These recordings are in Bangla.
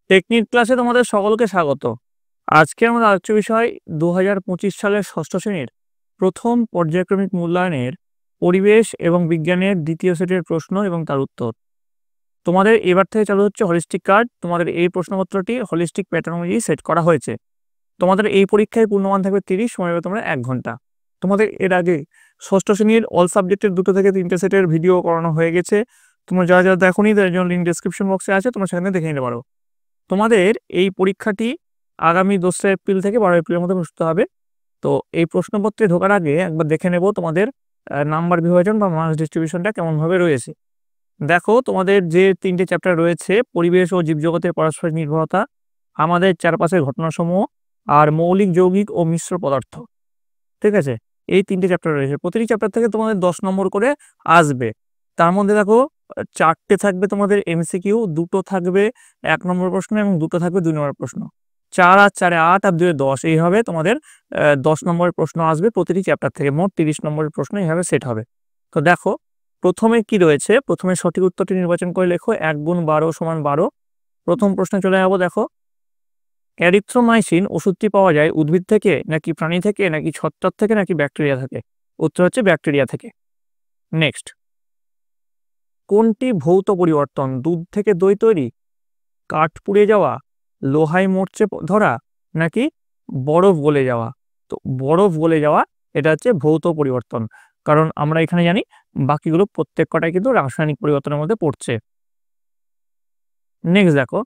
টেকনিক ক্লাসে তোমাদের সকলকে স্বাগত। আজকে আমাদের আলোচ্য বিষয় ২০২৫ সালের ষষ্ঠ শ্রেণীর প্রথম পর্যায়ক্রমিক মূল্যায়নের পরিবেশ এবং বিজ্ঞানের দ্বিতীয় সেটের প্রশ্ন এবং তার উত্তর। তোমাদের এবার থেকে চালু হচ্ছে হলিস্টিক কার্ড। তোমাদের এই প্রশ্নপত্রটি হলিস্টিক প্যাটার্ন অনুযায়ী সেট করা হয়েছে। তোমাদের এই পরীক্ষায় পূর্ণমান থাকবে 30, সময় হবে তোমরা 1 ঘন্টা। তোমাদের এর আগে ষষ্ঠ শ্রেণীর অল সাবজেক্টের 2 থেকে 3টে সেটের ভিডিও করানো হয়ে গেছে। তোমরা যারা যারা দেখোনি তাদের জন্য লিঙ্ক ডেসক্রিপশন বক্সে আছে, তোমরা সেখানে দেখে নিতে পারো। তোমাদের এই পরীক্ষাটি আগামী 2রা এপ্রিল থেকে 12 এপ্রিলের মধ্যে প্রস্তুত হবে। তো এই প্রশ্নপত্রে ঢোকার আগে একবার দেখে নেব তোমাদের নাম্বার বিভাজন বা মার্কস ডিস্ট্রিবিউশনটা কেমনভাবে রয়েছে। দেখো, তোমাদের যে 3টে চ্যাপ্টার রয়েছে, পরিবেশ ও জীবজগতের পারস্পরিক নির্ভরতা, আমাদের চারপাশের ঘটনাসমূহ, আর মৌলিক, যৌগিক ও মিশ্র পদার্থ। ঠিক আছে, এই 3টে চ্যাপ্টার রয়েছে। প্রতিটি চ্যাপ্টার থেকে তোমাদের 10 নম্বর করে আসবে। তার মধ্যে দেখো 4টে থাকবে তোমাদের এমসিকিউ, 2টো থাকবে 1 নম্বর প্রশ্ন এবং 2টো থাকবে 2 নম্বর প্রশ্ন। 4 আর 4 8 আর 2 10, এইভাবে তোমাদের 10 নম্বরের প্রশ্ন আসবে প্রতিটি চ্যাপ্টার থেকে। মোট 30 নম্বরের প্রশ্ন এইভাবে সেট হবে। তো দেখো, প্রথমে কি রয়েছে, প্রথমে সঠিক উত্তরটি নির্বাচন করে লেখো 1 গুণ 12 সমান 12। প্রথম প্রশ্নে চলে যাবো। দেখো, এরিথ্রোমাইসিন ওষুধটি পাওয়া যায় উদ্ভিদ থেকে নাকি প্রাণী থেকে নাকি ছত্রাক থেকে নাকি ব্যাকটেরিয়া থেকে? উত্তর হচ্ছে ব্যাকটেরিয়া থেকে। নেক্সট, কোনটি ভৌত পরিবর্তন? দুধ থেকে দই তৈরি, কাঠ পুড়ে যাওয়া, লোহায় মরচে ধরা, নাকি বরফ গলে যাওয়া? তো বরফ গলে যাওয়া এটা হচ্ছে ভৌত পরিবর্তন, কারণ আমরা এখানে জানি বাকিগুলো প্রত্যেক কটাই কিন্তু রাসায়নিক পরিবর্তনের মধ্যে পড়ছে। নেক্সট দেখো,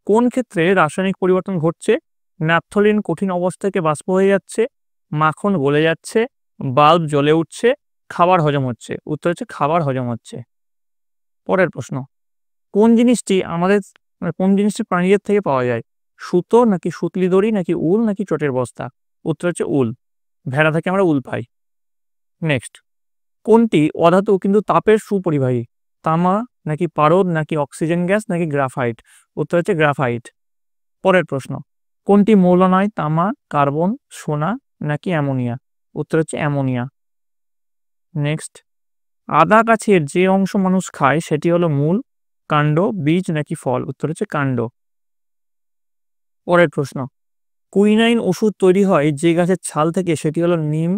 কোন ক্ষেত্রে রাসায়নিক পরিবর্তন ঘটছে? ন্যাপথলিন কঠিন অবস্থা থেকে বাষ্প হয়ে যাচ্ছে, মাখন গলে যাচ্ছে, বাল্ব জ্বলে উঠছে, খাবার হজম হচ্ছে? উত্তর হচ্ছে খাবার হজম হচ্ছে। পরের প্রশ্ন, কোন জিনিসটি প্রাণীদের থেকে পাওয়া যায়? সুতো নাকি সুতলি দড়ি নাকি উল নাকি চটের বস্তা? উত্তর হচ্ছে উল। ভেড়া থেকে আমরা উল পাই। নেক্সট, কোনটি অধাতু কিন্তু তাপের সুপরিবাহী? তামা নাকি পারদ নাকি অক্সিজেন গ্যাস নাকি গ্রাফাইট? উত্তর হচ্ছে গ্রাফাইট। পরের প্রশ্ন, কোনটি মৌল নয়? তামা, কার্বন, সোনা নাকি অ্যামোনিয়া? উত্তর হচ্ছে অ্যামোনিয়া। নেক্সট, আদা গাছের যে অংশ মানুষ খায় সেটি হলো মূল, কাণ্ড, বীজ নাকি ফল? উত্তর হচ্ছে কাণ্ড। পরের প্রশ্ন, কুইনাইন ওষুধ তৈরি হয় যে গাছের ছাল থেকে সেটি হলো নিম,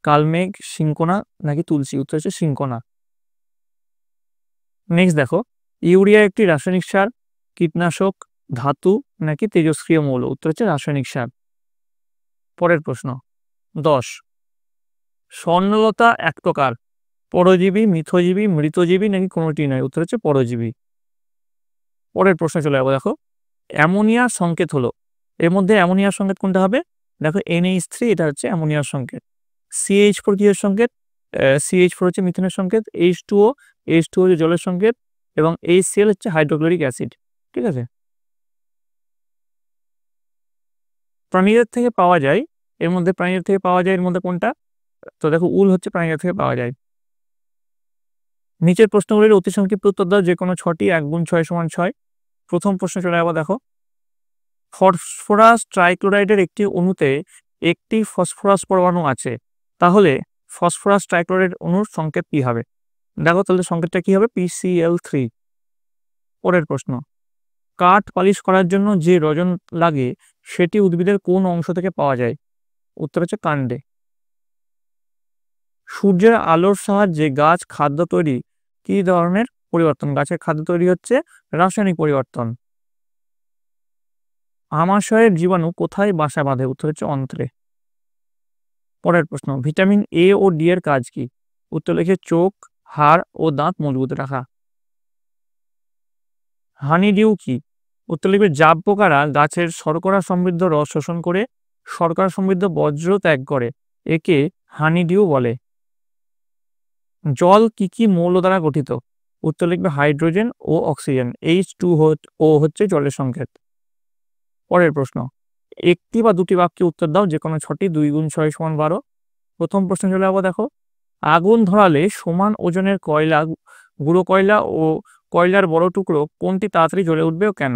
কালমেঘ, সিংকোনা নাকি তুলসী? উত্তর হচ্ছে সিংকোনা। নেক্সট দেখো, ইউরিয়া একটি রাসায়নিক সার, কীটনাশক, ধাতু নাকি তেজস্ক্রিয় মৌল? উত্তর হচ্ছে রাসায়নিক সার। পরের প্রশ্ন 10, স্বর্ণলতা এক প্রকার, পরজীবী, মিথজীবী, মৃতজীবী নাকি কোনোটি নয়? উত্তর হচ্ছে পরজীবী। পরের প্রশ্ন চলে যাবো। দেখো, অ্যামোনিয়ার সংকেত হলো, এর মধ্যে অ্যামোনিয়ার সংকেত কোনটা হবে? দেখো NH3, এটা হচ্ছে অ্যামোনিয়ার সংকেত। CH4 কিসের সংকেত? CH4 হচ্ছে মিথেনের সংকেত। H2O হচ্ছে জলের সংকেত এবং HCl হচ্ছে হাইড্রোক্লোরিক অ্যাসিড। ঠিক আছে, প্রাণীদের থেকে পাওয়া যায়, এর মধ্যে কোনটা? তো দেখো, উল হচ্ছে প্রাণীদের থেকে পাওয়া যায়। নিচের প্রশ্নগুলির অতি সংক্ষিপ্ত উত্তর দাও, যে কোনো 6টি। 1 গুণ 6 সমান 6। প্রথম প্রশ্ন চলে যাবো। দেখো, ফসফরাস ট্রাইক্লোরাইডের একটি অণুতে একটি ফসফরাস পরমাণু আছে, তাহলে ফসফরাস ট্রাইক্লোরাইড অণুর সংকেত কি হবে? দেখো, তাহলে সংকেতটা কি হবে? PCl3। পরের প্রশ্ন, কাঠ পালিশ করার জন্য যে রজন লাগে সেটি উদ্ভিদের কোন অংশ থেকে পাওয়া যায়? উত্তর হচ্ছে কাণ্ডে। সূর্যের আলোর সাহায্যে গাছ খাদ্য তৈরি কি ধরনের পরিবর্তন? গাছের খাদ্য তৈরি হচ্ছে রাসায়নিক পরিবর্তন। আমাশয়ের জীবাণু কোথায় বাসা বাঁধে? উত্তর হচ্ছে অন্ত্রে। পরের প্রশ্ন, ভিটামিন A ও D এর কাজ কি? উত্তর লিখে চোখ, হাড় ও দাঁত মজবুত রাখা। হানিডিউ কি? উত্তর লিখবে জাব পোকারা গাছের শর্করা সমৃদ্ধ রস শোষণ করে শর্করা সমৃদ্ধ বজ্র ত্যাগ করে, একে হানিডিউ বলে। জল কি কি মৌল দ্বারা গঠিত? উত্তর লিখবে হাইড্রোজেন ও অক্সিজেন। H2O হচ্ছে জলের সংকেত। পরের প্রশ্ন, একটি বা দুটি বাক্যে উত্তর দাও, যে কোনো 6টি। 2 গুণ 6 সমান 12। প্রথম প্রশ্ন চলে যাবো। দেখো, আগুন ধরালে সমান ওজনের কয়লা, গুঁড়ো কয়লা ও কয়লার বড় টুকরো কোনটি তাড়াতাড়ি জ্বলে উঠবে ও কেন?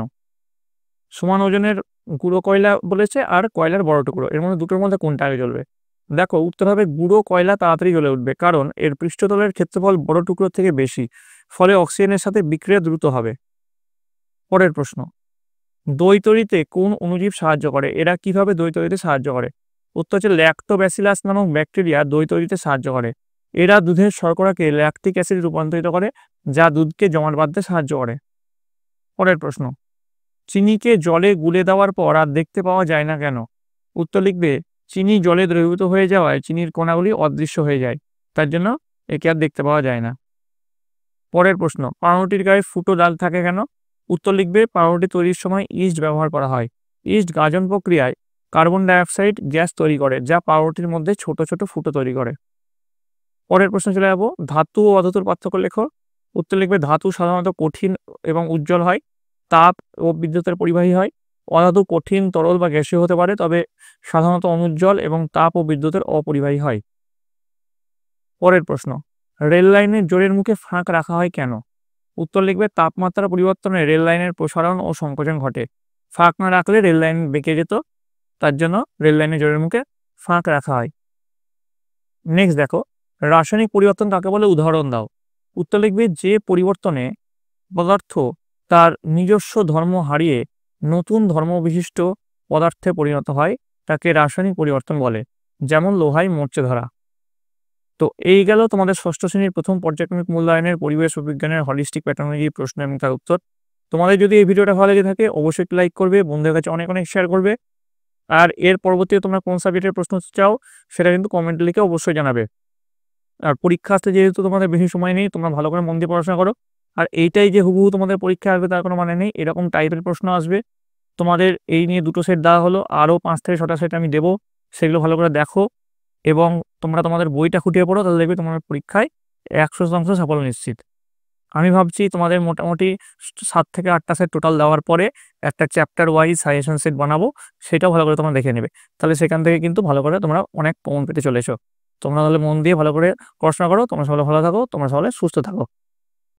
সমান ওজনের গুঁড়ো কয়লা বলেছে আর কয়লার বড় টুকরো, এর মধ্যে দুটোর মধ্যে কোনটা আগে জ্বলবে? দেখো, উত্তর হবে গুঁড়ো কয়লা তাড়াতাড়ি জ্বলে উঠবে, কারণ এর পৃষ্ঠতলের ক্ষেত্রফল বড় টুকরো থেকে বেশি, ফলে অক্সিজেনের সাথে বিক্রিয়া দ্রুত হবে। পরের প্রশ্ন, দই তৈরিতে কোন অণুজীব সাহায্য করে? এরা কিভাবে দই তৈরিতে সাহায্য করে? উত্তর হচ্ছে ল্যাক্টোব্যাসিলাস নামক ব্যাকটেরিয়া দই তৈরিতে সাহায্য করে। এরা দুধের শর্করাকে ল্যাকটিক অ্যাসিডে রূপান্তরিত করে, যা দুধকে জমাট বাঁধতে সাহায্য করে। পরের প্রশ্ন, চিনিকে জলে গুলে দেওয়ার পর আর দেখতে পাওয়া যায় না কেন? উত্তর লিখবে, চিনি জলে দ্রবীভূত হয়ে যাওয়ায় চিনির কণাগুলি অদৃশ্য হয়ে যায়, তার জন্য একে আর দেখতে পাওয়া যায় না। পরের প্রশ্ন, পাউরুটির গায়ে ফুটো দাগ থাকে কেন? উত্তর লিখবে, পাউরুটি তৈরির সময় ইস্ট ব্যবহার করা হয়। ইস্ট গাজন প্রক্রিয়ায় কার্বন ডাইঅক্সাইড গ্যাস তৈরি করে, যা পাউরুটির মধ্যে ছোট ছোট ফুটো তৈরি করে। পরের প্রশ্ন চলে যাবো, ধাতু ও অধাতুর পার্থক্য লেখো। উত্তর লিখবে, ধাতু সাধারণত কঠিন এবং উজ্জ্বল হয়, তাপ ও বিদ্যুতের পরিবাহী হয়। অধাতু কঠিন, তরল বা গ্যাসীয় হতে পারে, তবে সাধারণত অনুজ্জ্বল এবং তাপ ও বিদ্যুতের অপরিবাহী হয়। পরের প্রশ্ন, রেল লাইনের জোরের মুখে ফাঁক রাখা হয় কেন? উত্তর লিখবে, তাপমাত্রা পরিবর্তনে রেল লাইনের প্রসারণ ও সংকোচন ঘটে। ফাঁক না রাখলে রেল লাইন বেঁকে যেত, তার জন্য রেল লাইনের জোরের মুখে ফাঁক রাখা হয়। নেক্সট দেখো, রাসায়নিক পরিবর্তন কাকে বলে, উদাহরণ দাও। উত্তর লিখবে, যে পরিবর্তনে পদার্থ তার নিজস্ব ধর্ম হারিয়ে নতুন ধর্ম বিশিষ্ট পদার্থে পরিণত হয়, তাকে রাসায়নিক পরিবর্তন বলে, যেমন লোহায় মরচে ধরা। তো এই গেল তোমাদের ষষ্ঠ শ্রেণীর প্রথম পর্যায়ক্রমিক মূল্যায়নের পরিবেশ ও বিজ্ঞানের হলিস্টিক প্যাটার্নোলজি প্রশ্ন এবং তার উত্তর। তোমাদের যদি এই ভিডিওটা ভালো লেগে থাকে অবশ্যই লাইক করবে, বন্ধুদের কাছে অনেক অনেক শেয়ার করবে। আর এর পরবর্তীতে তোমরা কোন সাবজেক্টের প্রশ্ন চাও সেটা কিন্তু কমেন্টে লিখে অবশ্যই জানাবে। আর পরীক্ষা আসতে যেহেতু তোমাদের বেশি সময় নেই, তোমরা ভালো করে মন দিয়ে পড়াশোনা করো। আর এইটাই যে হুবহু তোমাদের পরীক্ষা আসবে তার কোনো মানে নেই, এরকম টাইপের প্রশ্ন আসবে। তোমাদের এই নিয়ে 2টো সেট দেওয়া হলো, আরও 5 থেকে 6টা সেট আমি দেবো, সেগুলো ভালো করে দেখো এবং তোমরা তোমাদের বইটা খুঁটিয়ে পড়ো, তাহলে দেখবে তোমাদের পরীক্ষায় 100% সাফল্য নিশ্চিত। আমি ভাবছি তোমাদের মোটামুটি 7 থেকে 8টা সেট টোটাল দেওয়ার পরে একটা চ্যাপ্টার ওয়াইজ সাজেশন সেট বানাবো, সেটাও ভালো করে তোমরা দেখে নেবে। তাহলে সেখান থেকে কিন্তু ভালো করে তোমরা অনেক কমন পেতে চলে এসো। তোমরা তাহলে মন দিয়ে ভালো করে পড়াশোনা করো। তোমরা সবাই ভালো থাকো, তোমরা সবাই সুস্থ থাকো।